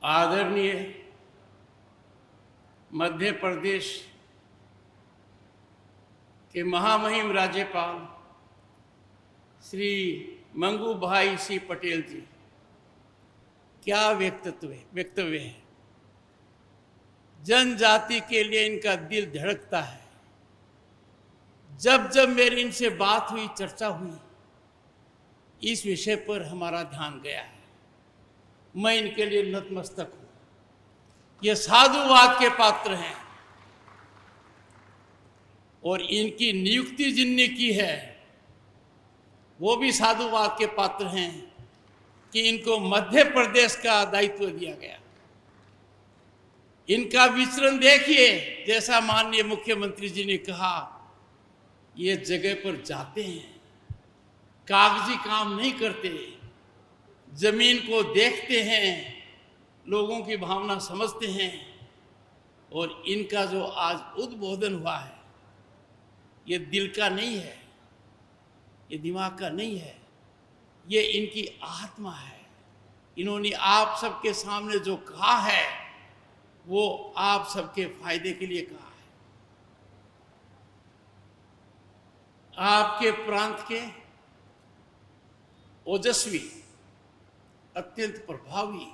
आदरणीय मध्य प्रदेश के महामहिम राज्यपाल श्री मंगू भाई सी पटेल जी, क्या वक्तव्य है। जनजाति के लिए इनका दिल धड़कता है। जब जब मेरी इनसे बात हुई, चर्चा हुई, इस विषय पर हमारा ध्यान गया है। मैं इनके लिए नतमस्तक हूं। ये साधुवाद के पात्र हैं और इनकी नियुक्ति जिनने की है वो भी साधुवाद के पात्र हैं कि इनको मध्य प्रदेश का दायित्व दिया गया। इनका विचरण देखिए, जैसा माननीय मुख्यमंत्री जी ने कहा, ये जगह पर जाते हैं, कागजी काम नहीं करते, जमीन को देखते हैं, लोगों की भावना समझते हैं। और इनका जो आज उद्बोधन हुआ है, ये दिल का नहीं है, ये दिमाग का नहीं है, ये इनकी आत्मा है। इन्होंने आप सबके सामने जो कहा है वो आप सबके फायदे के लिए कहा है। आपके प्रांत के ओजस्वी, अत्यंत प्रभावी,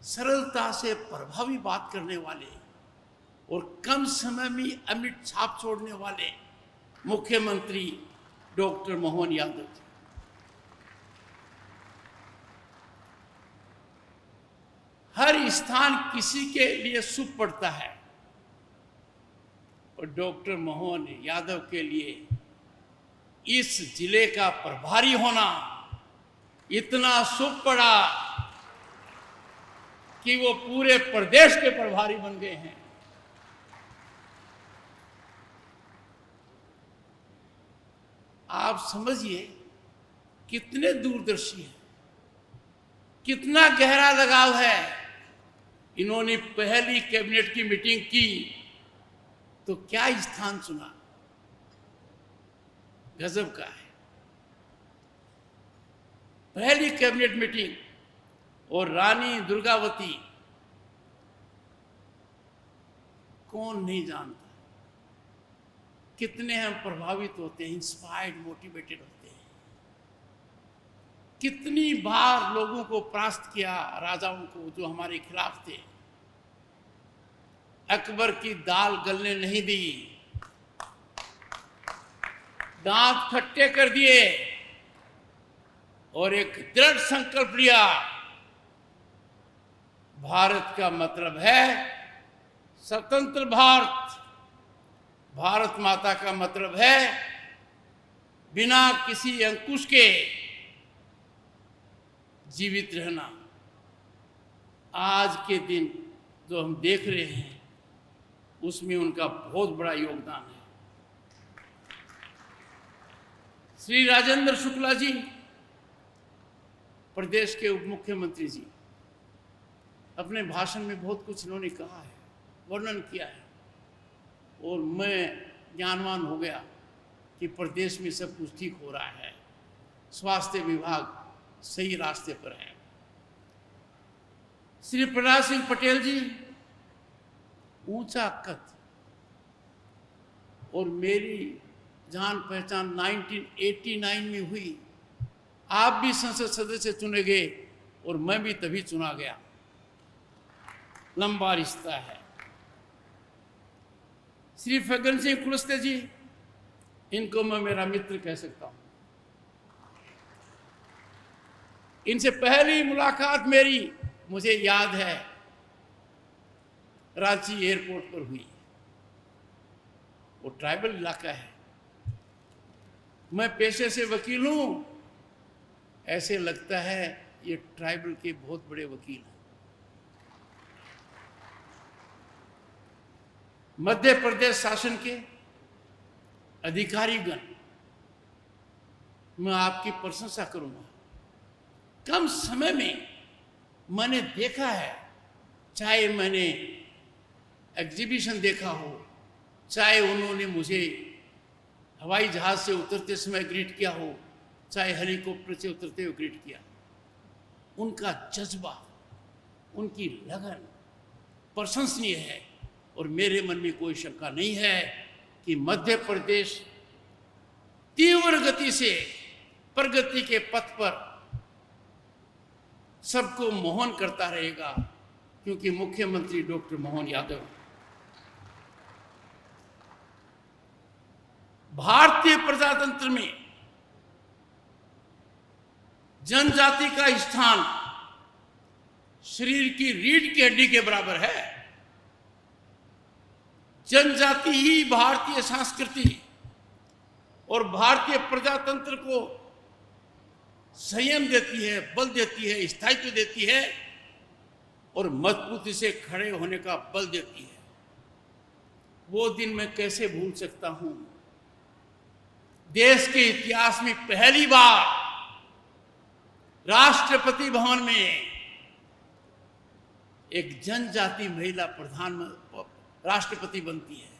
सरलता से प्रभावी बात करने वाले और कम समय में अमिट छाप छोड़ने वाले मुख्यमंत्री डॉक्टर मोहन यादव जी। हर स्थान किसी के लिए शुभ पड़ता है और डॉक्टर मोहन यादव के लिए इस जिले का प्रभारी होना इतना शुभ पड़ा कि वो पूरे प्रदेश के प्रभारी बन गए हैं। आप समझिए कितने दूरदर्शी हैं, कितना गहरा लगाव है। इन्होंने पहली कैबिनेट की मीटिंग की तो क्या स्थान चुना, गजब का है। पहली कैबिनेट मीटिंग और रानी दुर्गावती, कौन नहीं जानता कितने हम प्रभावित होते हैं, इंस्पायर्ड, मोटिवेटेड होते हैं। कितनी बार लोगों को परास्त किया, राजाओं को जो हमारे खिलाफ थे। अकबर की दाल गलने नहीं दी, दांत खट्टे कर दिए और एक दृढ़ संकल्प लिया, भारत का मतलब है स्वतंत्र भारत। भारत माता का मतलब है बिना किसी अंकुश के जीवित रहना। आज के दिन जो हम देख रहे हैं उसमें उनका बहुत बड़ा योगदान है। श्री राजेंद्र शुक्ला जी, प्रदेश के उप मुख्यमंत्री जी, अपने भाषण में बहुत कुछ इन्होंने कहा है, वर्णन किया है और मैं ज्ञानवान हो गया कि प्रदेश में सब कुछ ठीक हो रहा है, स्वास्थ्य विभाग सही रास्ते पर है। श्री प्रहलाद सिंह पटेल जी, ऊंचा कद और मेरी जान पहचान 1989 में हुई। आप भी संसद सदस्य चुने गए और मैं भी तभी चुना गया। लंबा रिश्ता है। श्री फग्गन सिंह कुलस्ते जी, इनको मैं मेरा मित्र कह सकता हूं। इनसे पहली मुलाकात मेरी, मुझे याद है, रांची एयरपोर्ट पर हुई। वो ट्राइबल इलाका है, मैं पेशे से वकील हूं, ऐसे लगता है ये ट्राइबल के बहुत बड़े वकील हैं। मध्य प्रदेश शासन के अधिकारीगण, मैं आपकी प्रशंसा करूंगा। कम समय में मैंने देखा है, चाहे मैंने एग्जीबिशन देखा हो, चाहे उन्होंने मुझे हवाई जहाज से उतरते समय ग्रीट किया हो, चाहे हेलीकॉप्टर से उतरते हुए ग्रीट किया, उनका जज्बा, उनकी लगन प्रशंसनीय है और मेरे मन में कोई शंका नहीं है कि मध्य प्रदेश तीव्र गति से प्रगति के पथ पर सबको मोहन करता रहेगा, क्योंकि मुख्यमंत्री डॉक्टर मोहन यादव भारतीय प्रजातंत्र में जनजाति का स्थान शरीर की रीढ़ की हड्डी के बराबर है। जनजाति ही भारतीय संस्कृति और भारतीय प्रजातंत्र को संयम देती है, बल देती है, स्थायित्व देती है और मजबूती से खड़े होने का बल देती है। वो दिन मैं कैसे भूल सकता हूं, देश के इतिहास में पहली बार राष्ट्रपति भवन में एक जनजाति महिला राष्ट्रपति बनती है।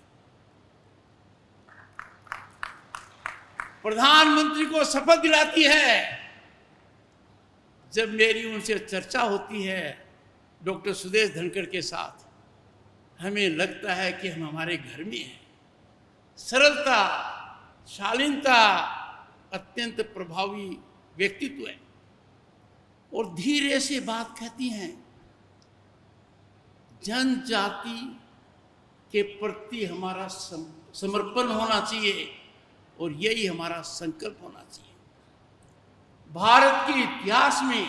प्रधानमंत्री को शपथ दिलाती है। जब मेरी उनसे चर्चा होती है डॉक्टर सुदेश धनखड़ के साथ, हमें लगता है कि हम हमारे घर में हैं। सरलता, शालीनता, अत्यंत प्रभावी व्यक्तित्व है और धीरे से बात कहती हैं। जनजाति के प्रति हमारा समर्पण होना चाहिए और यही हमारा संकल्प होना चाहिए। भारत के इतिहास में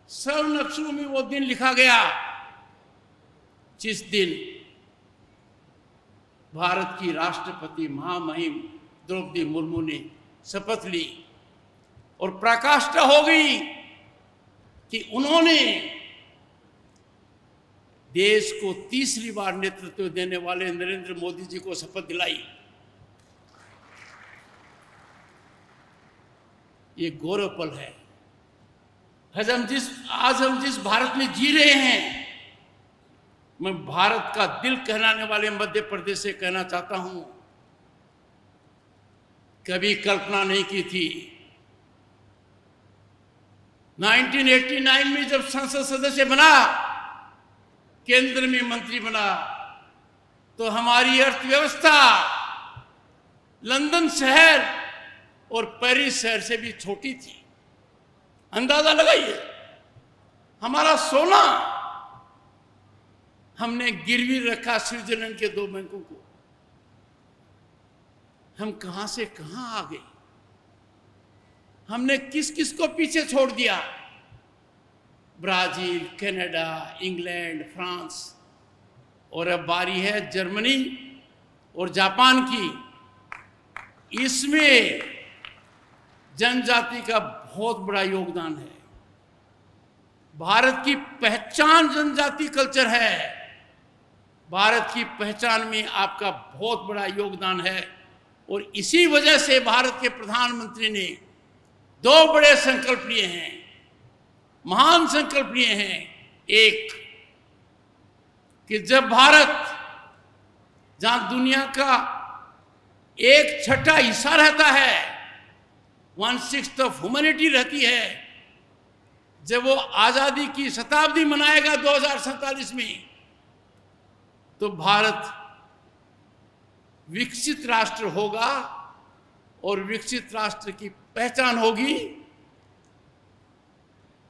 स्वर्ण अक्षरों में वो दिन लिखा गया जिस दिन भारत की राष्ट्रपति महामहिम द्रौपदी मुर्मू ने शपथ ली और पराकाष्ठा हो गई कि उन्होंने देश को तीसरी बार नेतृत्व देने वाले नरेंद्र मोदी जी को शपथ दिलाई। ये गौरव पल है। आज हम जिस भारत में जी रहे हैं, मैं भारत का दिल कहलाने वाले मध्य प्रदेश से कहना चाहता हूं, कभी कल्पना नहीं की थी। 1989 में जब संसद सदस्य बना, केंद्र में मंत्री बना, तो हमारी अर्थव्यवस्था लंदन शहर और पेरिस शहर से भी छोटी थी। अंदाजा लगाइए, हमारा सोना हमने गिरवी रखा स्विट्जरलैंड के 2 बैंकों को। हम कहां से कहां आ गए, हमने किस किस को पीछे छोड़ दिया। ब्राजील, कनाडा, इंग्लैंड, फ्रांस और अब बारी है जर्मनी और जापान की। इसमें जनजाति का बहुत बड़ा योगदान है। भारत की पहचान जनजाति कल्चर है। भारत की पहचान में आपका बहुत बड़ा योगदान है और इसी वजह से भारत के प्रधानमंत्री ने 2 बड़े संकल्प लिए हैं, महान संकल्प लिए हैं। एक कि जब भारत, जहां दुनिया का 1/6 हिस्सा रहता है, 1/6 ऑफ ह्यूमैनिटी रहती है, जब वो आजादी की शताब्दी मनाएगा 2047 में, तो भारत विकसित राष्ट्र होगा और विकसित राष्ट्र की पहचान होगी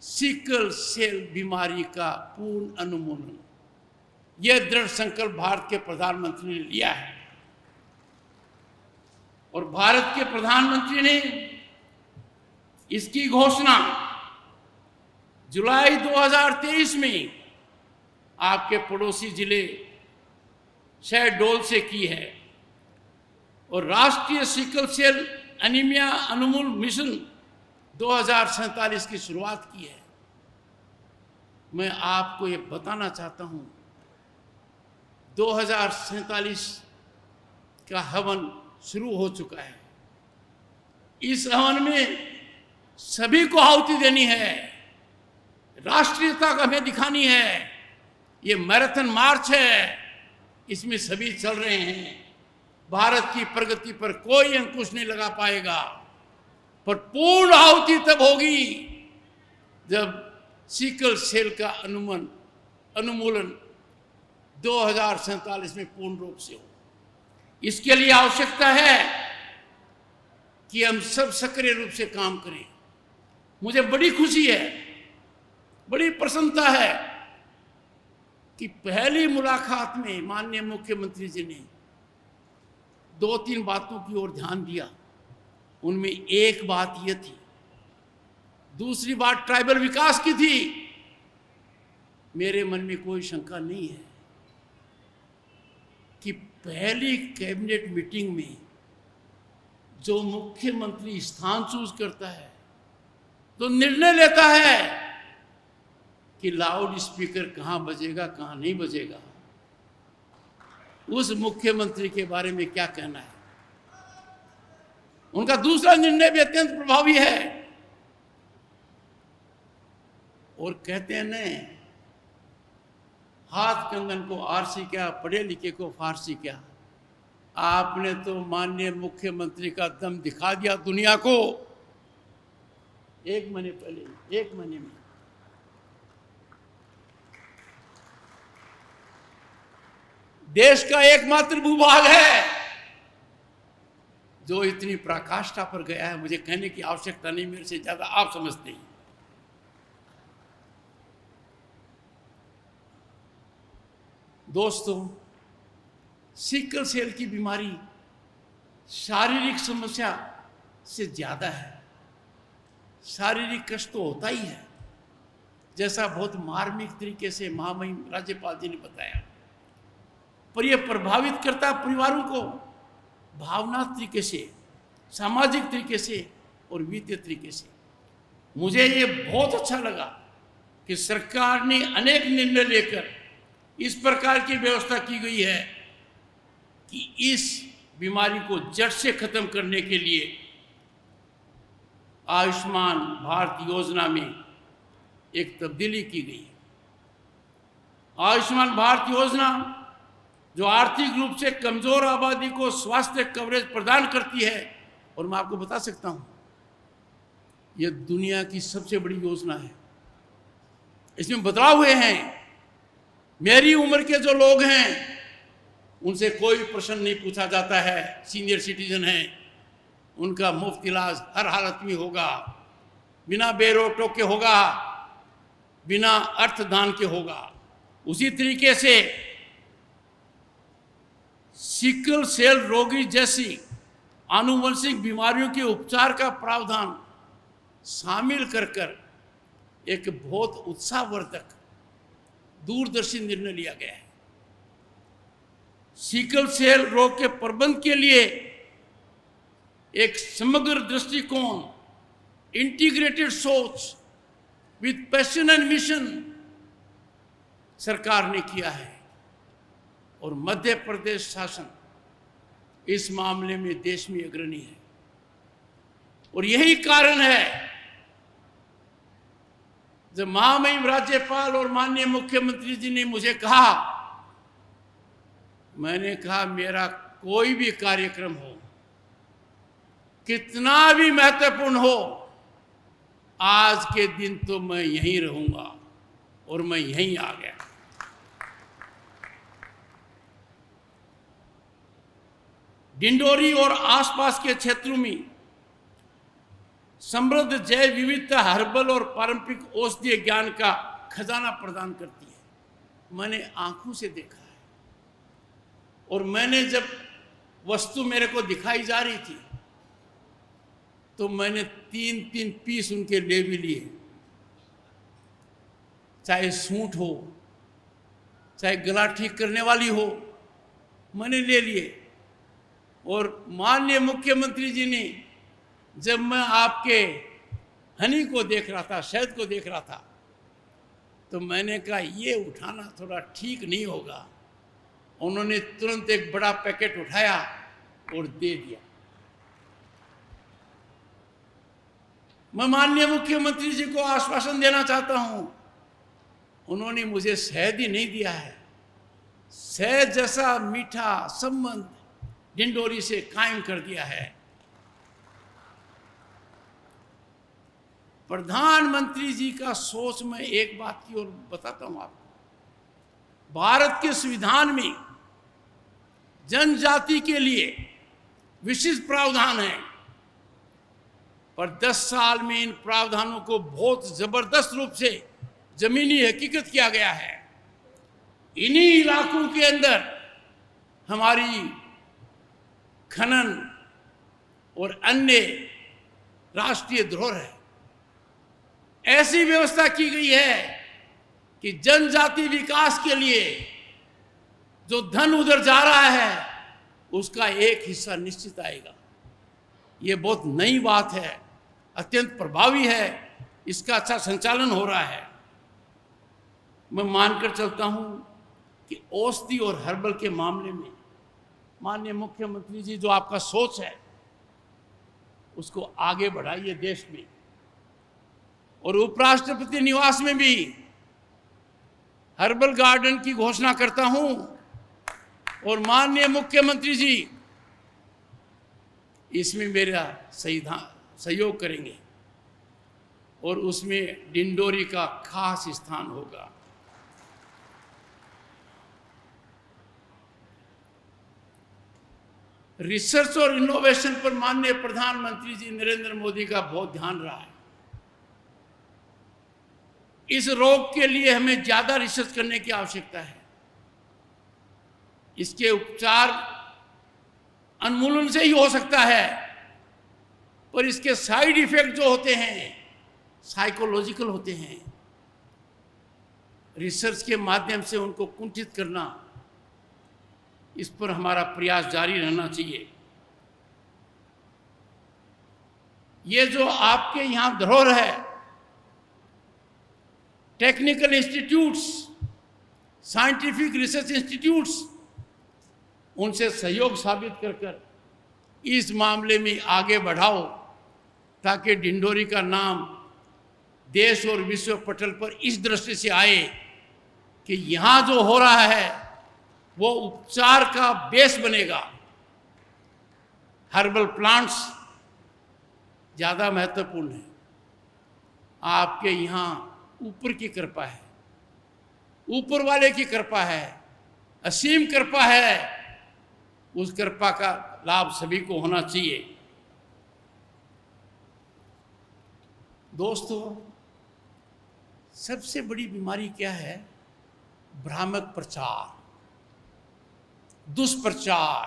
सिकल सेल बीमारी का पूर्ण उन्मूलन। यह दृढ़ संकल्प भारत के प्रधानमंत्री ने लिया है और भारत के प्रधानमंत्री ने इसकी घोषणा जुलाई 2023 में आपके पड़ोसी जिले शहडोल से की है और राष्ट्रीय सिकल सेल एनीमिया उन्मूलन मिशन 2047 की शुरुआत की है। मैं आपको ये बताना चाहता हूं, 2047 का हवन शुरू हो चुका है। इस हवन में सभी को आहुति देनी है, राष्ट्रीयता का हमें दिखानी है। ये मैराथन मार्च है, इसमें सभी चल रहे हैं। भारत की प्रगति पर कोई अंकुश नहीं लगा पाएगा, पर पूर्ण आहुति तब होगी जब सिकल सेल का अनुमूलन 2047 में पूर्ण रूप से हो। इसके लिए आवश्यकता है कि हम सब सक्रिय रूप से काम करें। मुझे बड़ी खुशी है, बड़ी प्रसन्नता है कि पहली मुलाकात में माननीय मुख्यमंत्री जी ने 2-3 बातों की ओर ध्यान दिया। उनमें एक बात यह थी, दूसरी बात ट्राइबल विकास की थी। मेरे मन में कोई शंका नहीं है कि पहली कैबिनेट मीटिंग में जो मुख्यमंत्री स्थान चूज करता है, तो निर्णय लेता है कि लाउड स्पीकर कहां बजेगा, कहां नहीं बजेगा, उस मुख्यमंत्री के बारे में क्या कहना है। उनका दूसरा निर्णय भी अत्यंत प्रभावी है। और कहते हैं न, हाथ कंगन को आरसी क्या, पढ़े लिखे को फारसी क्या। आपने तो माननीय मुख्यमंत्री का दम दिखा दिया दुनिया को। 1 महीने पहले, 1 महीने में देश का एकमात्र भूभाग है जो इतनी पराकाष्ठा पर गया है। मुझे कहने की आवश्यकता नहीं, मेरे से ज्यादा आप समझते हैं। दोस्तों, सिकल सेल की बीमारी शारीरिक समस्या से ज्यादा है। शारीरिक कष्ट तो होता ही है, जैसा बहुत मार्मिक तरीके से महामहिम राज्यपाल जी ने बताया, पर यह प्रभावित करता है परिवारों को भावना तरीके से, सामाजिक तरीके से और वित्तीय तरीके से। मुझे ये बहुत अच्छा लगा कि सरकार ने अनेक निर्णय लेकर इस प्रकार की व्यवस्था की गई है कि इस बीमारी को जड़ से खत्म करने के लिए आयुष्मान भारत योजना में एक तब्दीली की गई है। आयुष्मान भारत योजना जो आर्थिक रूप से कमजोर आबादी को स्वास्थ्य कवरेज प्रदान करती है, और मैं आपको बता सकता हूं, यह दुनिया की सबसे बड़ी योजना है। इसमें बदलाव हुए हैं। मेरी उम्र के जो लोग हैं उनसे कोई प्रश्न नहीं पूछा जाता है, सीनियर सिटीजन हैं, उनका मुफ्त इलाज हर हालत में होगा, बिना बेरोक टोक के होगा, बिना अर्थदान के होगा। उसी तरीके से सिकल सेल रोगी जैसी आनुवंशिक बीमारियों के उपचार का प्रावधान शामिल कर एक बहुत उत्साहवर्धक दूरदर्शी निर्णय लिया गया है। सिकल सेल रोग के प्रबंधन के लिए एक समग्र दृष्टिकोण, इंटीग्रेटेड सोच विद पैशन एंड मिशन सरकार ने किया है, और मध्य प्रदेश शासन इस मामले में देश में अग्रणी है। और यही कारण है जब महामहिम राज्यपाल और माननीय मुख्यमंत्री जी ने मुझे कहा, मैंने कहा मेरा कोई भी कार्यक्रम हो, कितना भी महत्वपूर्ण हो, आज के दिन तो मैं यहीं रहूंगा, और मैं यहीं आ गया। डिंडोरी और आसपास के क्षेत्रों में समृद्ध जैव विविधता हर्बल और पारंपरिक औषधीय ज्ञान का खजाना प्रदान करती है। मैंने आंखों से देखा है, और मैंने जब वस्तु मेरे को दिखाई जा रही थी तो मैंने 3-3 पीस उनके ले भी लिए, चाहे सूंठ हो, चाहे गला ठीक करने वाली हो, मैंने ले लिए। और माननीय मुख्यमंत्री जी ने, जब मैं आपके हनी को देख रहा था, शहद को देख रहा था, तो मैंने कहा ये उठाना थोड़ा ठीक नहीं होगा। उन्होंने तुरंत एक बड़ा पैकेट उठाया और दे दिया। मैं माननीय मुख्यमंत्री जी को आश्वासन देना चाहता हूं, उन्होंने मुझे शहद ही नहीं दिया है, शहद जैसा मीठा संबंध डिंडोरी से कायम कर दिया है। प्रधानमंत्री जी का सोच में एक बात की और बताता हूं आपको। भारत के संविधान में जनजाति के लिए विशिष्ट प्रावधान है, पर 10 साल में इन प्रावधानों को बहुत जबरदस्त रूप से जमीनी हकीकत किया गया है। इन्हीं इलाकों के अंदर हमारी खनन और अन्य राष्ट्रीय धरोहर है। ऐसी व्यवस्था की गई है कि जनजाति विकास के लिए जो धन उधर जा रहा है उसका एक हिस्सा निश्चित आएगा। ये बहुत नई बात है, अत्यंत प्रभावी है, इसका अच्छा संचालन हो रहा है। मैं मानकर चलता हूं कि औषधि और हर्बल के मामले में माननीय मुख्यमंत्री जी जो आपका सोच है उसको आगे बढ़ाइए देश में, और उपराष्ट्रपति निवास में भी हर्बल गार्डन की घोषणा करता हूं, और माननीय मुख्यमंत्री जी इसमें मेरा सहयोग करेंगे और उसमें डिंडोरी का खास स्थान होगा। रिसर्च और इनोवेशन पर माननीय प्रधानमंत्री जी नरेंद्र मोदी का बहुत ध्यान रहा है। इस रोग के लिए हमें ज्यादा रिसर्च करने की आवश्यकता है। इसके उपचार उन्मूलन से ही हो सकता है, पर इसके साइड इफेक्ट जो होते हैं साइकोलॉजिकल होते हैं। रिसर्च के माध्यम से उनको कुंठित करना, इस पर हमारा प्रयास जारी रहना चाहिए। ये जो आपके यहां धरोहर है, technical institutes, scientific research institutes, उनसे सहयोग साबित कर इस मामले में आगे बढ़ाओ, ताकि डिंडोरी का नाम देश और विश्व पटल पर इस दृष्टि से आए कि यहां जो हो रहा है वो उपचार का बेस बनेगा। हर्बल प्लांट्स ज़्यादा महत्वपूर्ण है। आपके यहाँ ऊपर की कृपा है, ऊपर वाले की कृपा है, असीम कृपा है। उस कृपा का लाभ सभी को होना चाहिए। दोस्तों, सबसे बड़ी बीमारी क्या है? भ्रामक प्रचार, दुष्प्रचार।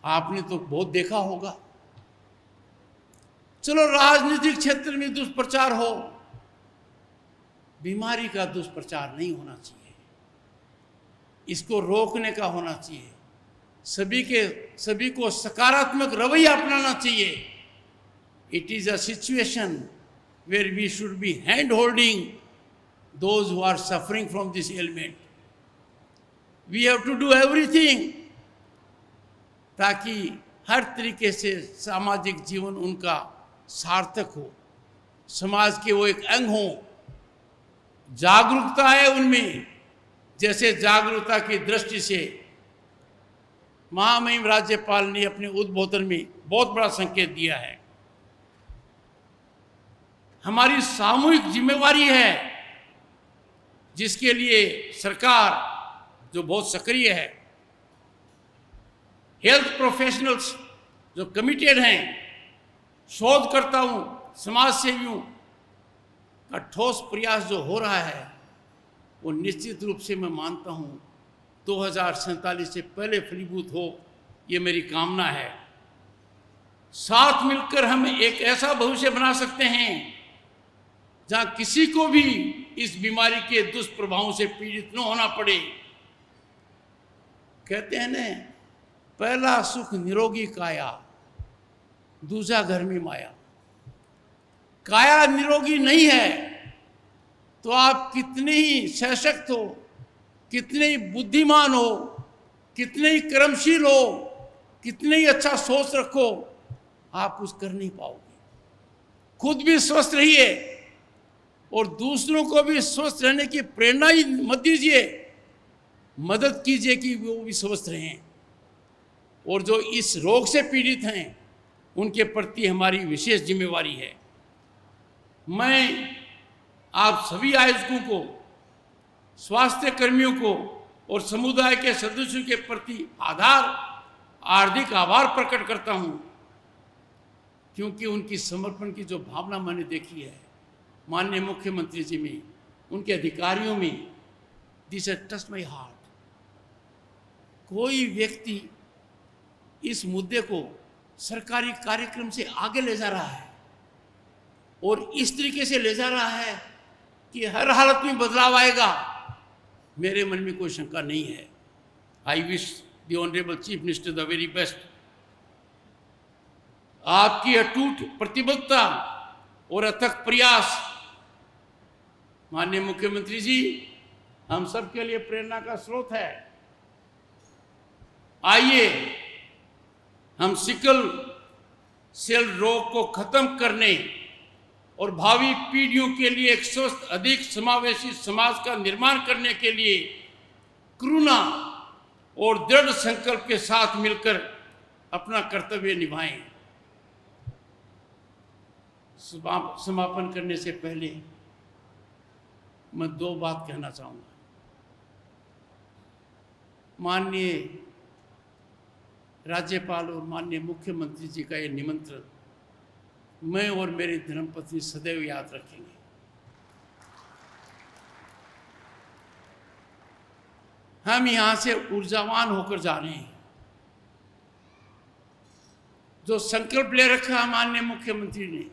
आपने तो बहुत देखा होगा। चलो राजनीतिक क्षेत्र में दुष्प्रचार हो, बीमारी का दुष्प्रचार नहीं होना चाहिए। इसको रोकने का होना चाहिए। सभी को सकारात्मक रवैया अपनाना चाहिए। It is a situation where we should be hand holding those who are suffering from this element. We have to do everything ताकि हर तरीके से सामाजिक जीवन उनका सार्थक हो, समाज के वो एक अंग हो। जागरूकता है उनमें, जैसे जागरूकता की दृष्टि से महामहिम राज्यपाल ने अपने उद्बोधन में बहुत बड़ा संकेत दिया है। हमारी सामूहिक जिम्मेवारी है, जिसके लिए सरकार जो बहुत सक्रिय है, हेल्थ प्रोफेशनल्स जो कमिटेड हैं, शोधकर्ताओं, समाज सेवियों का ठोस प्रयास जो हो रहा है, वो निश्चित रूप से मैं मानता हूं 2047 से पहले फलीभूत हो, ये मेरी कामना है। साथ मिलकर हम एक ऐसा भविष्य बना सकते हैं जहां किसी को भी इस बीमारी के दुष्प्रभावों से पीड़ित न होना पड़े। कहते हैं ना, पहला सुख निरोगी काया, दूसरा घर में माया। काया निरोगी नहीं है तो आप कितने ही सशक्त हो, कितने ही बुद्धिमान हो, कितने ही कर्मशील हो, कितने ही अच्छा सोच रखो, आप कुछ कर नहीं पाओगे। खुद भी स्वस्थ रहिए और दूसरों को भी स्वस्थ रहने की प्रेरणा ही मत दीजिए, मदद कीजिए कि वो भी स्वस्थ रहें। और जो इस रोग से पीड़ित हैं उनके प्रति हमारी विशेष जिम्मेवारी है। मैं आप सभी आयोजकों को, स्वास्थ्य कर्मियों को और समुदाय के सदस्यों के प्रति हार्दिक आभार प्रकट करता हूं, क्योंकि उनकी समर्पण की जो भावना मैंने देखी है माननीय मुख्यमंत्री जी में, उनके अधिकारियों में, दिस टच माई हार्ट। कोई व्यक्ति इस मुद्दे को सरकारी कार्यक्रम से आगे ले जा रहा है और इस तरीके से ले जा रहा है कि हर हालत में बदलाव आएगा, मेरे मन में कोई शंका नहीं है। I wish the honourable chief minister the very best. आपकी अटूट प्रतिबद्धता और अथक प्रयास माननीय मुख्यमंत्री जी हम सब के लिए प्रेरणा का स्रोत है। आइए हम सिकल सेल रोग को खत्म करने और भावी पीढ़ियों के लिए एक स्वस्थ, अधिक समावेशी समाज का निर्माण करने के लिए करुणा और दृढ़ संकल्प के साथ मिलकर अपना कर्तव्य निभाएं। समापन करने से पहले मैं दो बात कहना चाहूंगा। माननीय राज्यपाल और माननीय मुख्यमंत्री जी का ये निमंत्रण मैं और मेरी धर्मपत्नी सदैव याद रखेंगे। हम यहां से ऊर्जावान होकर जा रहे हैं। जो संकल्प ले रखा है माननीय मुख्यमंत्री ने,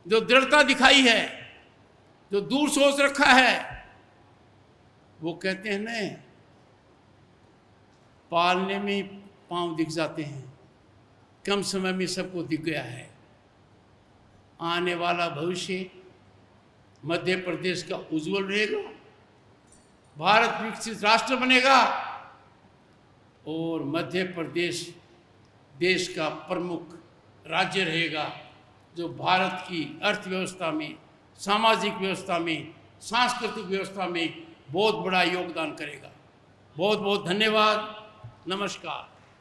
जो दृढ़ता दिखाई है, जो दूर सोच रखा है, वो कहते हैं ना, पालने में पांव दिख जाते हैं, कम समय में सबको दिख गया है। आने वाला भविष्य मध्य प्रदेश का उज्जवल रहेगा, भारत विकसित राष्ट्र बनेगा और मध्य प्रदेश देश का प्रमुख राज्य रहेगा, जो भारत की अर्थव्यवस्था में, सामाजिक व्यवस्था में, सांस्कृतिक व्यवस्था में बहुत बड़ा योगदान करेगा। बहुत बहुत धन्यवाद। नमस्कार।